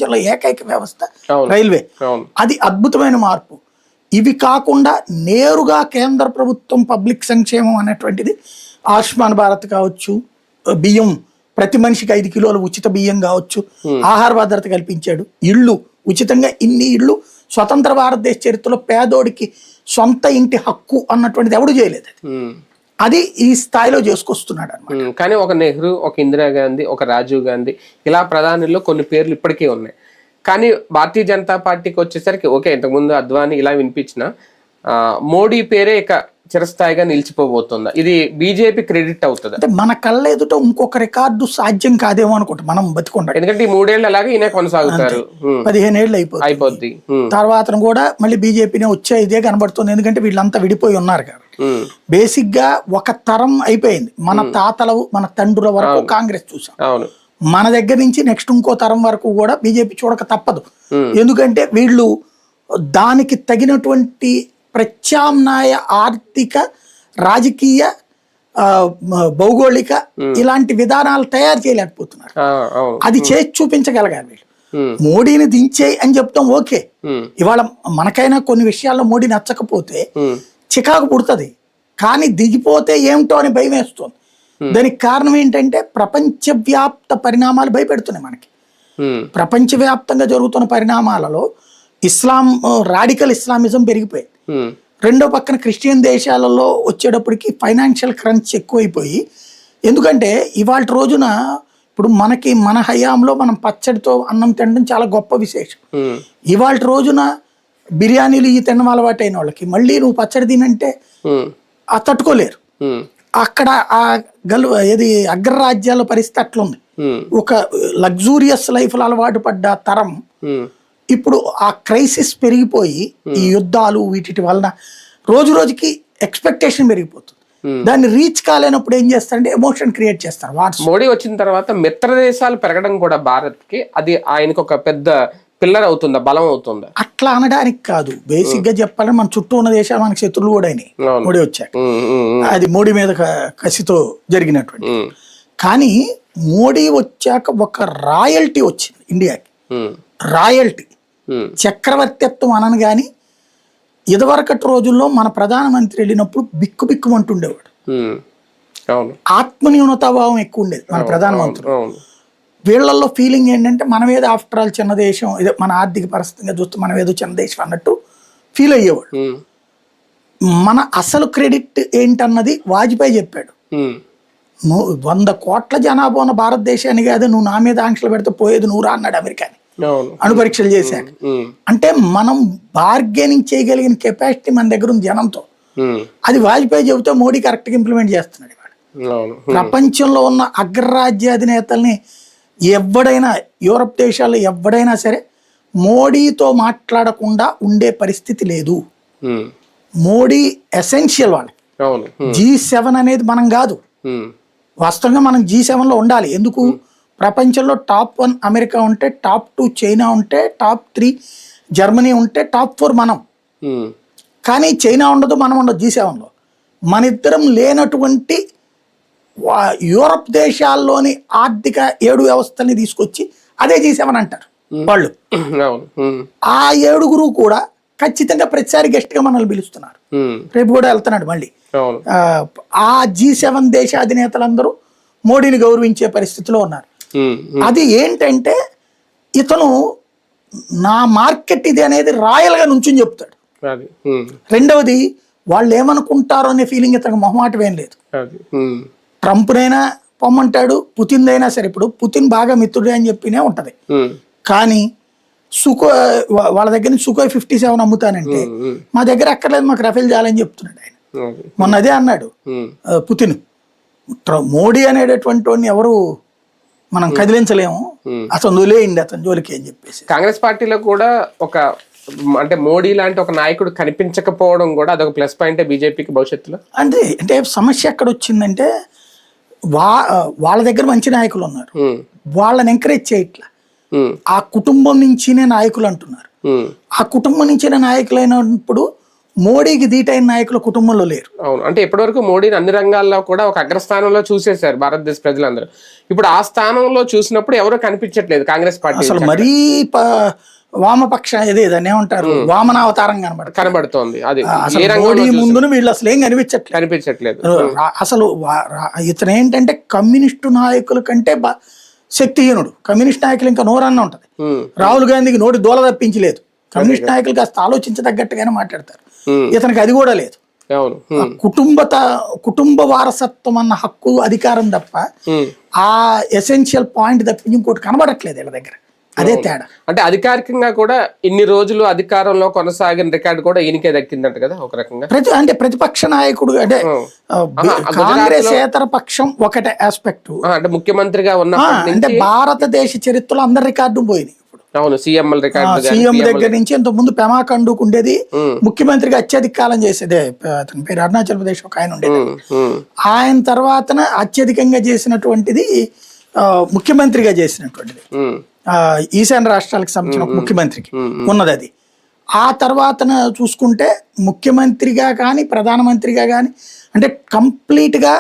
ప్రపంచంలో ఏకైక వ్యవస్థ రైల్వే. అది అద్భుతమైన మార్పు. ఇవి కాకుండా నేరుగా కేంద్ర ప్రభుత్వం పబ్లిక్ సంక్షేమం అనేటువంటిది ఆయుష్మాన్ భారత్ కావచ్చు, బియ్యం ప్రతి మనిషికి 5 కిలోల ఉచిత బియ్యం కావచ్చు, ఆహార భద్రత కల్పించాడు, ఇళ్ళు ఉచితంగా. ఇన్ని ఇళ్ళు స్వతంత్ర భారతదేశ చరిత్రలో పేదోడికి సొంత ఇంటి హక్కు అన్నటువంటిది ఎవడు చేయలేదు. అది ఈ స్థాయిలో చేసుకొస్తున్నాడు అన్నమాట. కానీ ఒక నెహ్రూ, ఒక ఇందిరాగాంధీ, ఒక రాజీవ్ గాంధీ ఇలా ప్రధానుల్లో కొన్ని పేర్లు ఇప్పటికే ఉన్నాయి. కానీ భారతీయ జనతా పార్టీకి వచ్చేసరికి ఓకే, ఇంతకుముందు అద్వానీ ఇలా వినిపించిన మోడీ పేరే ఇక చిరస్థాయిగా నిలిచిపోబోతుందా? ఇది బీజేపీ క్రెడిట్ అవుతుంది అంటే మన కళ్ళ ఎదుట ఇంకొక రికార్డు సాధ్యం కాదేమో అనుకుంటా మనం బతికుంటాం. ఎందుకంటే ఈ 3 ఏళ్ళు అలాగే ఈయన కొనసాగుతారు, 15 ఏళ్ళు అయిపోద్ది. తర్వాత కూడా మళ్ళీ బీజేపీనే వచ్చే ఇదే కనబడుతుంది. ఎందుకంటే వీళ్ళంతా విడిపోయి ఉన్నారు కాబట్టి. బేసిక్ గా ఒక తరం అయిపోయింది. మన తాతల మన తండ్రుల వరకు కాంగ్రెస్ చూసాం. మన దగ్గర నుంచి నెక్స్ట్ ఇంకో తరం వరకు కూడా బీజేపీ చూడక తప్పదు. ఎందుకంటే వీళ్ళు దానికి తగినటువంటి ప్రత్యామ్నాయ ఆర్థిక, రాజకీయ, భౌగోళిక ఇలాంటి విధానాలు తయారు చేయలేకపోతున్నారు. అది చేసి చూపించగలగాలి వీళ్ళు. మోడీని దించే అని చెప్తాం ఓకే. ఇవాళ మనకైనా కొన్ని విషయాల్లో మోడీ నచ్చకపోతే చికాకు పుడుతుంది, కానీ దిగిపోతే ఏమిటో అని భయం వేస్తుంది. దానికి కారణం ఏంటంటే ప్రపంచవ్యాప్త పరిణామాలు భయపెడుతున్నాయి మనకి. ప్రపంచవ్యాప్తంగా జరుగుతున్న పరిణామాలలో రాడికల్ ఇస్లామిజం పెరిగిపోయింది. రెండో పక్కన క్రిస్టియన్ దేశాలలో వచ్చేటప్పటికి ఫైనాన్షియల్ క్రంచ్ ఎక్కువైపోయి, ఎందుకంటే ఇవాళ రోజున ఇప్పుడు మన హయాంలో మనం పచ్చడితో అన్నం తినడం చాలా గొప్ప విశేషం. ఇవాళ రోజున బిర్యానీలు ఈ తినడం అలవాటు అయిన వాళ్ళకి మళ్ళీ నువ్వు పచ్చడి తినంటే తట్టుకోలేరు. అక్కడ ఏది అగ్రరాజ్యాల పరిస్థితి అట్లుంది. ఒక లగ్జూరియస్ లైఫ్ అలవాటు పడ్డ తరం ఇప్పుడు ఆ క్రైసిస్ పెరిగిపోయి ఈ యుద్ధాలు వీటి వలన రోజు రోజుకి ఎక్స్పెక్టేషన్ పెరిగిపోతుంది. దాన్ని రీచ్ కాలేనప్పుడు ఏం చేస్తారంటే ఎమోషన్ క్రియేట్ చేస్తారు. మోడీ వచ్చిన తర్వాత మిత్ర దేశాలు పెరగడం కూడా భారత్ కి అది ఆయనకు ఒక పెద్ద పిల్లర్ అవుతుందా, బలం అవుతుందా? అట్లా అనడానికి కాదు. బేసిక్ గా చెప్పాలంటే మన చుట్టూ ఉన్న దేశాలు మనకి శత్రువులు కూడా అయినాయి మోడీ వచ్చాక. అది మోడీ మీద కసితో జరిగినటువంటి. కానీ మోడీ వచ్చాక ఒక రాయల్టీ వచ్చింది ఇండియాకి. రాయల్టీ చక్రవర్తిత్వం అనను గాని ఇదివరకటి రోజుల్లో మన ప్రధానమంత్రి వెళ్ళినప్పుడు బిక్కుబిక్కుమంటుండేవాడు. ఆత్మన్యూనతాభావం ఎక్కువ ఉండేది మన ప్రధానమంత్రి. వీళ్ళల్లో ఫీలింగ్ ఏంటంటే మనం ఏదో ఆఫ్టర్ ఆల్ చిన్న దేశం, ఇదే మన ఆర్థిక పరిస్థితిగా చూస్తే మనం ఏదో చిన్న దేశం అన్నట్టు ఫీల్ అయ్యేవాడు. మన అసలు క్రెడిట్ ఏంటన్నది వాజ్పేయి చెప్పాడు. 100 కోట్ల జనాభా ఉన్న భారతదేశానికి కాదు, నువ్వు నా మీద ఆంక్షలు పెడితే పోయేది నువ్వురా అన్నాడు అమెరికాని అణుపరీక్షలు చేశాక. అంటే మనం బార్గెనింగ్ చేయగలిగిన కెపాసిటీ మన దగ్గర ఉంది జనంతో. అది వాజ్పేయి చెబితే మోడీ కరెక్ట్గా ఇంప్లిమెంట్ చేస్తున్నాడు. ప్రపంచంలో ఉన్న అగ్రరాజ్య అధినేతల్ని ఎవడైనా, యూరప్ దేశాల్లో ఎవడైనా సరే మోడీతో మాట్లాడకుండా ఉండే పరిస్థితి లేదు. మోడీ ఎసెన్షియల్ వాళ్ళకి. G7 అనేది మనం కాదు, వాస్తవంగా మనం G7లో ఉండాలి. ఎందుకు? ప్రపంచంలో టాప్ 1 అమెరికా ఉంటే, టాప్ 2 చైనా ఉంటే, టాప్ 3 జర్మనీ ఉంటే, టాప్ 4 మనం. కానీ చైనా ఉండదు, మనం ఉండదు G7లో. మన ఇద్దరం లేనటువంటి యూరప్ దేశాల్లోని ఆర్థిక 7 వ్యవస్థల్ని తీసుకొచ్చి అదే G7 అంటారు వాళ్ళు. ఆ 7 కూడా ఖచ్చితంగా ప్రతిసారి గెస్ట్ గా మనల్ని పిలుస్తున్నారు. రేపు కూడా వెళ్తున్నాడు మళ్ళీ. ఆ G7 దేశ అధినేతలందరూ మోడీని గౌరవించే పరిస్థితిలో ఉన్నారు. అది ఏంటంటే ఇతను నా మార్కెట్ ఇది అనేది రాయల్ గా నుంచుని చెప్తాడు. రెండవది వాళ్ళు ఏమనుకుంటారో అనే ఫీలింగ్ ఇతనికి మొహమాటం ఏం లేదు. ట్రంప్నైనా పొమ్మంటాడు, పుతిన్ అయినా సరే. ఇప్పుడు పుతిన్ బాగా మిత్రుడే అని చెప్పినే ఉంటది. కానీ వాళ్ళ దగ్గర నుంచి Sukhoi 57 అమ్ముతానంటే మా దగ్గర అక్కర్లేదు, మాకు రఫేల్ చాలని చెప్తున్నాడు ఆయన. మొన్న అదే అన్నాడు పుతిన్. మోడీ అనేటటువంటి వాడిని ఎవరు మనం కదిలించలేము, అతను వదిలేయండి అతని జోలికి అని చెప్పేసి. కాంగ్రెస్ పార్టీలో కూడా ఒక అంటే మోడీ లాంటి ఒక నాయకుడు కనిపించకపోవడం కూడా అదొక ప్లస్ పాయింట్ బీజేపీకి భవిష్యత్తులో. అంటే సమస్య ఎక్కడ వచ్చిందంటే వాళ్ళ దగ్గర మంచి నాయకులు ఉన్నారు, వాళ్ళని ఎంకరేజ్ చేయట్లా. ఆ కుటుంబం నుంచినే నాయకులు అంటున్నారు. ఆ కుటుంబం నుంచిన నాయకులైనప్పుడు మోడీకి దీటైన నాయకులు కుటుంబంలో లేరు. అవును, అంటే ఇప్పటివరకు మోడీని అన్ని రంగాల్లో కూడా ఒక అగ్రస్థానంలో చూసేశారు భారతదేశ ప్రజలందరూ. ఇప్పుడు ఆ స్థానంలో చూసినప్పుడు ఎవరో కనిపించట్లేదు కాంగ్రెస్ పార్టీ. అసలు మరీ వామపక్ష దాన్ని ఏమంటారు, వామనావతారం కనబడుతోంది. అది అసలు మోడీ ముందును వీళ్ళు అసలు ఏం కనిపించట్లేదు. అసలు ఇతను ఏంటంటే కమ్యూనిస్టు నాయకుల కంటే శక్తిహీనుడు. కమ్యూనిస్ట్ నాయకులు ఇంకా నోరన్న ఉంటది, రాహుల్ గాంధీకి నోటి దూల తప్పించలేదు. కమ్యూనిస్ట్ నాయకులు కాస్త ఆలోచించదగ్గట్టుగానే మాట్లాడతారు, ఇతనికి అది కూడా లేదు. కుటుంబ వారసత్వం అన్న హక్కు అధికారం తప్ప ఆ ఎసెన్షియల్ పాయింట్ తప్ప ఇంకోటి కనబడట్లేదు వీళ్ళ దగ్గర. అదే తేడా. అంటే అధికారికంగా కూడా ఇన్ని రోజులు అధికారంలో కొనసాగిన రికార్డు కూడా ఈయనకే దక్కిందంట కదా ఒక రకంగా. అంటే ప్రతిపక్ష నాయకుడు అంటే కాంగ్రెసేతర పక్షం ఒకటే ఆస్పెక్ట్. అంటే ముఖ్యమంత్రిగా ఉన్న అంటే భారతదేశ చరిత్రలో అందరి రికార్డు పోయినాయి. అవును, సీఎం దగ్గర నుంచి ఇంత ముందు పెమా ఖండూకు ఉండేది, ముఖ్యమంత్రిగా అత్యధిక కాలం చేసేదే అతని పేరు అరుణాచల్ ప్రదేశ్ ఒక ఆయన ఉండేది. ఆయన తర్వాత అత్యధికంగా చేసినటువంటిది ముఖ్యమంత్రిగా చేసినటువంటిది ఈశాన్య రాష్ట్రాలకు సంబంధించిన ఒక ముఖ్యమంత్రికి ఉన్నది అది. ఆ తర్వాత చూసుకుంటే ముఖ్యమంత్రిగా కానీ ప్రధానమంత్రిగా కానీ అంటే కంప్లీట్ గా